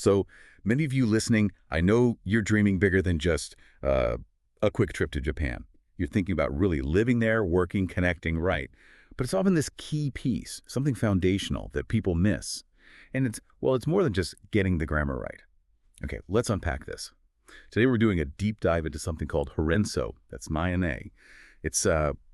So many of you listening, I know you're dreaming bigger than just a quick trip to Japan. You're thinking about really living there, working, connecting, right. But it's often this key piece, something foundational that people miss. And it's more than just getting the grammar right. Okay, let's unpack this. Today we're doing a deep dive into something called Horenso. That's Mayane. It's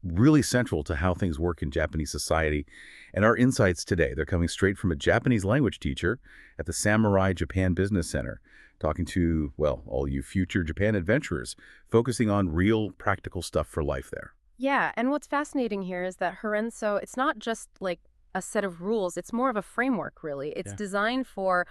really central to how things work in Japanese society. And our insights today, they're coming straight from a Japanese language teacher at the Samurai Japan Business Center, talking to, well, all you future Japan adventurers, focusing on real practical stuff for life there. Yeah, and what's fascinating here is that Horenso, it's not just like a set of rules. It's more of a framework, really. It's designed for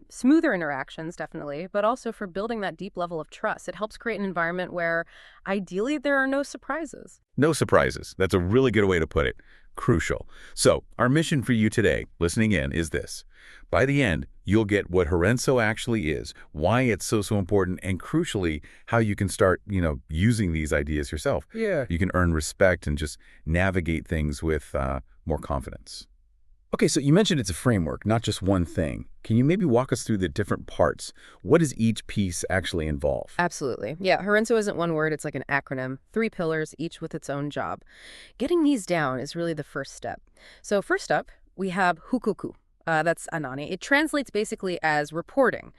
smoother interactions, definitely, but also for building that deep level of trust. It helps create an environment where, ideally, there are no surprises. No surprises. That's a really good way to put it. Crucial. So, our mission for you today, listening in, is this. By the end, you'll get what Horenso actually is, why it's so important, and crucially, how you can start, using these ideas yourself. Yeah. You can earn respect and just navigate things with more confidence. Okay, so you mentioned it's a framework, not just one thing. Can you maybe walk us through the different parts? What does each piece actually involve? Absolutely. Yeah, Horenso isn't one word. It's like an acronym. 3 pillars, each with its own job. Getting these down is really the first step. So first up, we have Houkoku. That's Anani. It translates basically as reporting.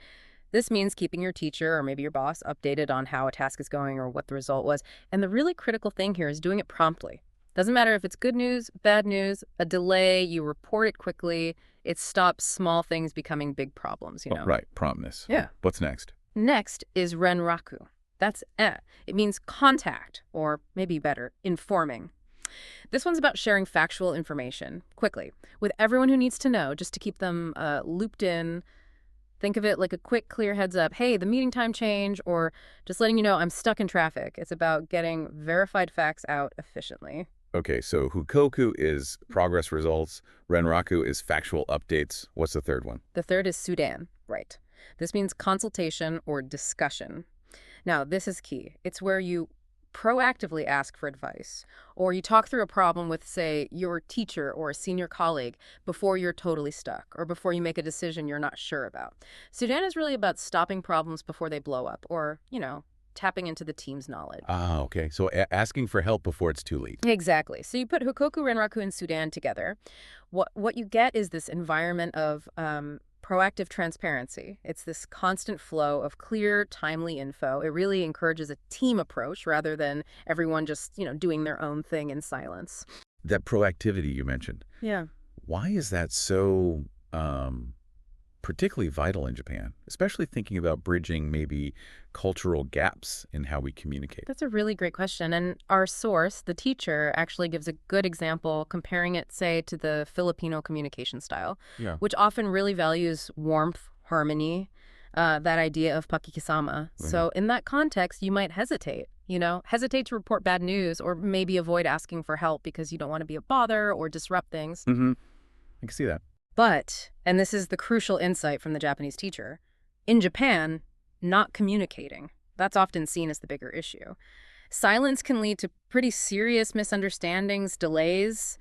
This means keeping your teacher or maybe your boss updated on how a task is going or what the result was. And the really critical thing here is doing it promptly. Doesn't matter if it's good news, bad news, a delay, you report it quickly. It stops small things becoming big problems, Oh, right, promptness. Yeah. What's next? Next is Renraku. That's It means contact, or maybe better, informing. This one's about sharing factual information quickly with everyone who needs to know, just to keep them looped in. Think of it like a quick, clear heads up. Hey, the meeting time changed, or just letting you know I'm stuck in traffic. It's about getting verified facts out efficiently. Okay, so Houkoku is progress results. Renraku is factual updates. What's the third one? The third is Soudan, right? This means consultation or discussion. Now, this is key. It's where you proactively ask for advice, or you talk through a problem with, say, your teacher or a senior colleague before you're totally stuck, or before you make a decision you're not sure about. Soudan is really about stopping problems before they blow up, or, tapping into the team's knowledge. Ah, okay. So asking for help before it's too late. Exactly. So you put Houkoku, Renraku, and Soudan together. What you get is this environment of proactive transparency. It's this constant flow of clear, timely info. It really encourages a team approach rather than everyone just, doing their own thing in silence. That proactivity you mentioned. Yeah. Why is that so particularly vital in Japan, especially thinking about bridging maybe cultural gaps in how we communicate? That's a really great question. And our source, the teacher, actually gives a good example comparing it, say, to the Filipino communication style, which often really values warmth, harmony, that idea of pakikisama. So in that context, you might hesitate. Hesitate to report bad news or maybe avoid asking for help because you don't want to be a bother or disrupt things. Mm-hmm. I can see that. But, and this is the crucial insight from the Japanese teacher, in Japan, not communicating, that's often seen as the bigger issue. Silence can lead to pretty serious misunderstandings, delays.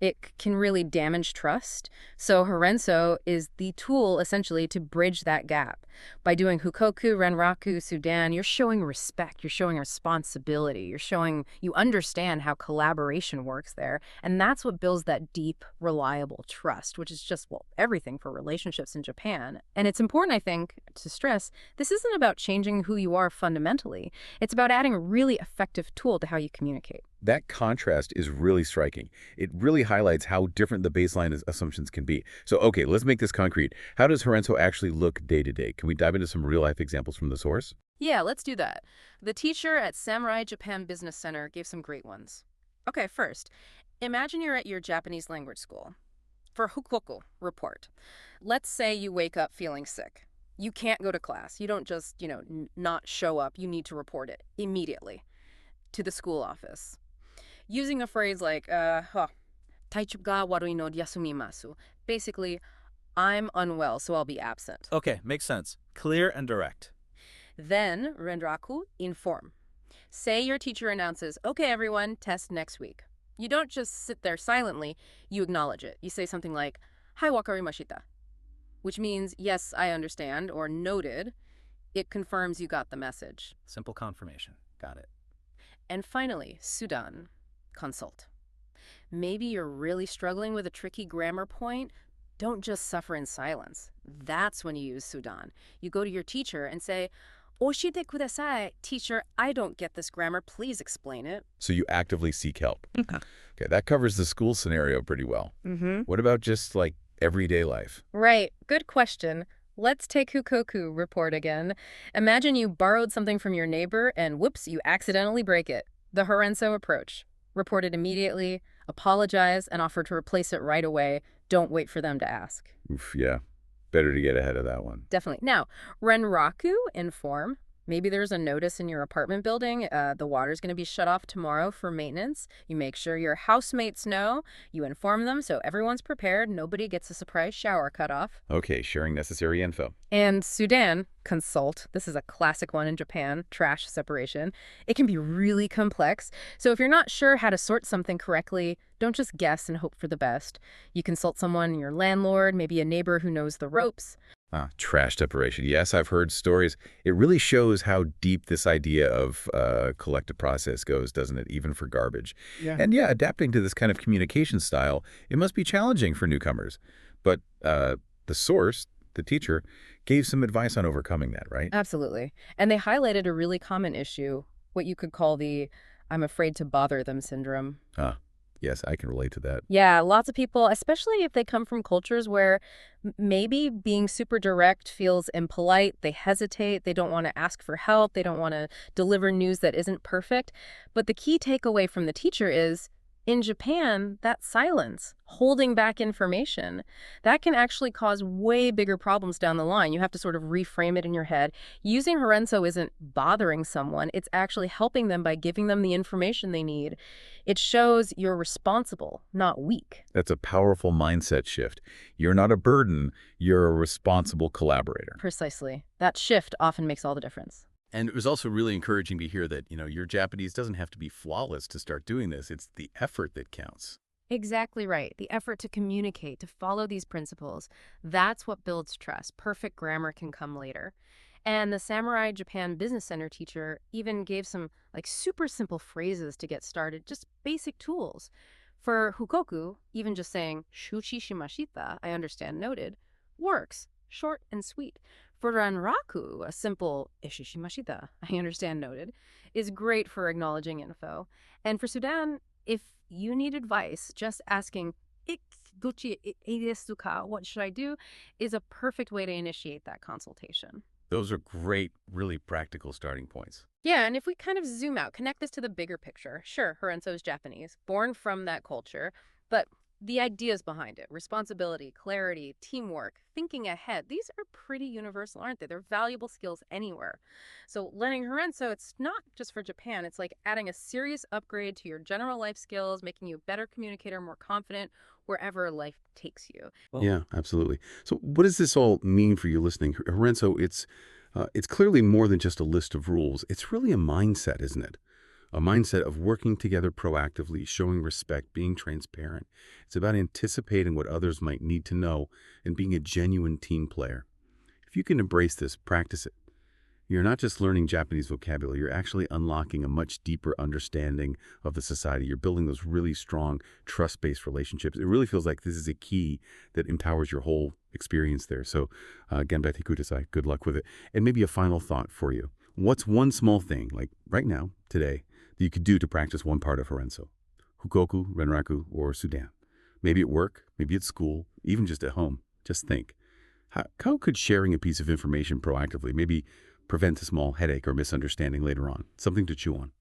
It can really damage trust. So Horenso is the tool, essentially, to bridge that gap. By doing Houkoku, Renraku, Soudan, you're showing respect, you're showing responsibility, you're showing you understand how collaboration works there. And that's what builds that deep, reliable trust, which is just, everything for relationships in Japan. And it's important, I think, to stress, this isn't about changing who you are fundamentally. It's about adding a really effective tool to how you communicate. That contrast is really striking. It really highlights how different the baseline assumptions can be. So, okay, let's make this concrete. How does Horenso actually look day to day? Can we dive into some real-life examples from the source? Yeah, let's do that. The teacher at Samurai Japan Business Center gave some great ones. Okay, first, imagine you're at your Japanese language school. For Houkoku report, let's say you wake up feeling sick. You can't go to class. You don't just, not show up. You need to report it immediately to the school office. Using a phrase like, taichubu ga warui no yasumimasu. Basically, I'm unwell, so I'll be absent. Okay, makes sense. Clear and direct. Then, Renraku, inform. Say your teacher announces, okay, everyone, test next week. You don't just sit there silently, you acknowledge it. You say something like, hai wakarimashita. which means, yes, I understand, or noted. It confirms you got the message. Simple confirmation. Got it. And finally, Soudan. Consult. Maybe you're really struggling with a tricky grammar point. Don't just suffer in silence. That's when you use Soudan. You go to your teacher and say, "Oshite kudasai, teacher, I don't get this grammar. Please explain it." So you actively seek help. Okay, that covers the school scenario pretty well. What about just like everyday life? Right. Good question. Let's take Houkoku report again. Imagine you borrowed something from your neighbor and whoops, you accidentally break it. The Horenso approach. Report it immediately, apologize, and offer to replace it right away. Don't wait for them to ask. Oof, yeah. Better to get ahead of that one. Definitely. Now, Renraku, inform. Maybe there's a notice in your apartment building. The water's going to be shut off tomorrow for maintenance. You make sure your housemates know. You inform them so everyone's prepared. Nobody gets a surprise shower cut off. Okay, sharing necessary info. And Soudan, consult. This is a classic one in Japan, trash separation. It can be really complex. So if you're not sure how to sort something correctly, don't just guess and hope for the best. You consult someone, your landlord, maybe a neighbor who knows the ropes. Trash separation. Yes, I've heard stories. It really shows how deep this idea of collective process goes, doesn't it? Even for garbage. Yeah. And yeah, adapting to this kind of communication style, it must be challenging for newcomers. But the source, the teacher, gave some advice on overcoming that, right? Absolutely. And they highlighted a really common issue, what you could call the "I'm afraid to bother them" syndrome. Yes, I can relate to that. Yeah, lots of people, especially if they come from cultures where maybe being super direct feels impolite, they hesitate, they don't want to ask for help, they don't want to deliver news that isn't perfect. But the key takeaway from the teacher is, in Japan, that silence, holding back information, that can actually cause way bigger problems down the line. You have to sort of reframe it in your head. Using Horenso isn't bothering someone, it's actually helping them by giving them the information they need. It shows you're responsible, not weak. That's a powerful mindset shift. You're not a burden, you're a responsible collaborator. Precisely. That shift often makes all the difference. And it was also really encouraging to hear that, your Japanese doesn't have to be flawless to start doing this. It's the effort that counts. Exactly right. The effort to communicate, to follow these principles, that's what builds trust. Perfect grammar can come later. And the Samurai Japan Business Center teacher even gave some super simple phrases to get started, just basic tools. For Houkoku, even just saying "shuchi shimashita," I understand noted, works. Short and sweet. For Renraku, a simple "ishishimashita," I understand noted, is great for acknowledging info. And for Soudan, if you need advice, just asking "dochi desu ka," what should I do, is a perfect way to initiate that consultation. Those are great, really practical starting points. Yeah, and if we kind of zoom out, connect this to the bigger picture. Sure, Horenso's Japanese, born from that culture, but the ideas behind it, responsibility, clarity, teamwork, thinking ahead, these are pretty universal, aren't they? They're valuable skills anywhere. So learning Horenso, it's not just for Japan. It's like adding a serious upgrade to your general life skills, making you a better communicator, more confident, wherever life takes you. Yeah, absolutely. So what does this all mean for you listening? Horenso, it's clearly more than just a list of rules. It's really a mindset, isn't it? A mindset of working together proactively, showing respect, being transparent. It's about anticipating what others might need to know and being a genuine team player. If you can embrace this, practice it. You're not just learning Japanese vocabulary, you're actually unlocking a much deeper understanding of the society. You're building those really strong, trust-based relationships. It really feels like this is a key that empowers your whole experience there. So, Genbei kudasai, good luck with it. And maybe a final thought for you. What's one small thing, like right now, today, that you could do to practice one part of Horenso? Houkoku, Renraku, or Soudan? Maybe at work, maybe at school, even just at home. Just think. How could sharing a piece of information proactively maybe prevent a small headache or misunderstanding later on? Something to chew on.